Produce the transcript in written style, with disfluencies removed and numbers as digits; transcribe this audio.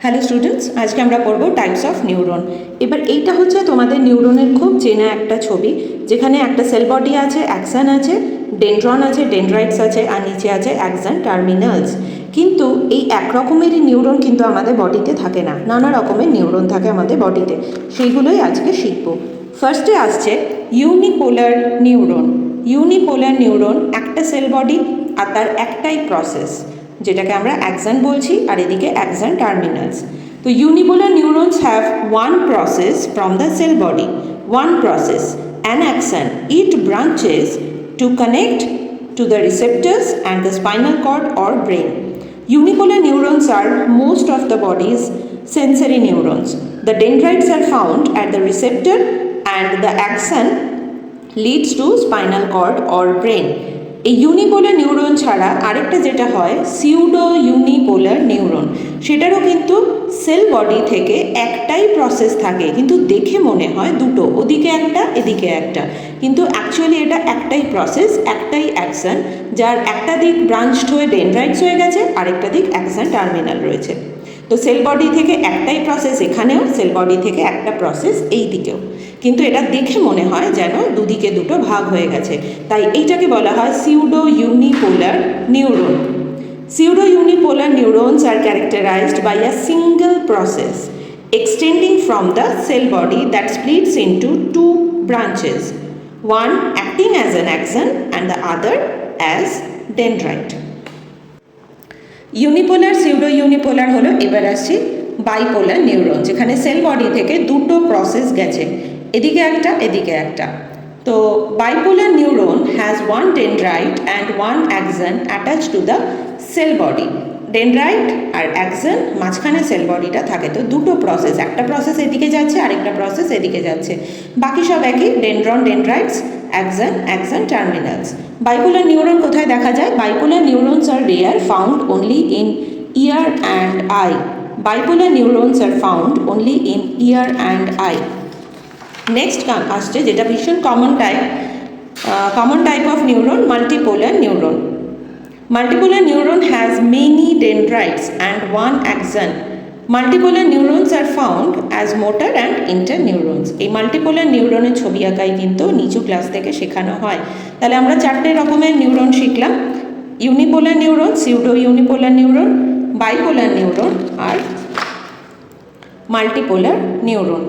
Hello students, আজকে আমরা পড়ব টাইপস অফ নিউরন। এবার এইটা হচ্ছে তোমাদের নিউরনের খুব চেনা একটা ছবি, যেখানে একটা সেল বডি আছে, অ্যাক্সন আছে, ডেনড্রন আছে, ডেনড্রাইটস আছে, আর নিচে আছে অ্যাক্সন টার্মিনালস। কিন্তু এই এক রকমেরই নিউরন কিন্তু আমাদের বডিতে থাকে না, নানা রকমের নিউরন থাকে আমাদের বডিতে, সেইগুলোই আজকে শিখব। ফার্স্টে আসছে ইউনিপোলার নিউরন। ইউনিপোলার নিউরন একটা সেল বডি আর তার একটাই প্রসেস, যেটাকে আমরা অ্যাক্সন বলছি, আর এদিকে অ্যাক্সন টার্মিনালস। তো unipolar neurons have one process from the sell body, one process, an Axon. It branches to connect to the receptors and the spinal cord or brain. Unipolar neurons are most of the body's sensory neurons. The dendrites are found at the receptor and the axon leads to spinal cord or brain. এই unipolar neuron ছাড়া আরেকটা যেটা হয় pseudo unipolar neuron, সেটারও কিন্তু sell body থেকে একটাই process থাকে, কিন্তু দেখে মনে হয় দুটো, ওদিকে একটা এদিকে একটা, কিন্তু অ্যাকচুয়ালি এটা একটাই প্রসেস, একটাই অ্যাকশন, যার একটা দিক ব্রাঞ্চড হয়ে ডেনড্রাইটস হয়ে গেছে, আরেকটা দিক অ্যাকশন টার্মিনাল রয়েছে। তো সেল বডি থেকে একটাই প্রসেস এখানেও, সেল বডি থেকে একটা প্রসেস এই দিকেও, কিন্তু এটা দেখে মনে হয় যেন দুদিকে দুটো ভাগ হয়ে গেছে, তাই এইটাকে বলা হয় pseudo unipolar neuron. Pseudo unipolar neurons are characterized by a single process extending from the cell body that splits into two branches, one acting as an axon and the other as dendrite. Unipolar pseudo unipolar হলো, এবার আসছি bipolar neuron, যেখানে sell body থেকে দুটো process গেছে, এদিকে একটা এদিকে একটা। তো bipolar neuron has one dendrite and one axon attached to the cell body. Dendrite আর অ্যাক্সন মাঝখানে সেল বডিটা থাকে। তো দুটো প্রসেস, একটা প্রসেস এদিকে যাচ্ছে, আরেকটা প্রসেস এদিকে যাচ্ছে, বাকি সব একই, dendron, dendrites, axon, axon terminals. Bipolar neuron কোথায় দেখা যায়? Bipolar neurons are rare, found only in ear and eye. Bipolar neurons are found only in ear and eye. Next আসছে যেটা ভীষণ common type of neuron, multipolar neuron. Multipolar neuron has many dendrites and one axon. Multipolar neurons are found as motor and interneurons. এই multipolar নিউরনের ছবি আঁকাই কিন্তু নিচু class থেকে শেখানো হয়। তাহলে আমরা চারটে রকমের নিউরন শিখলাম: unipolar neuron, pseudo unipolar neuron, bipolar neuron আর মাল্টিপোলার নিউরন।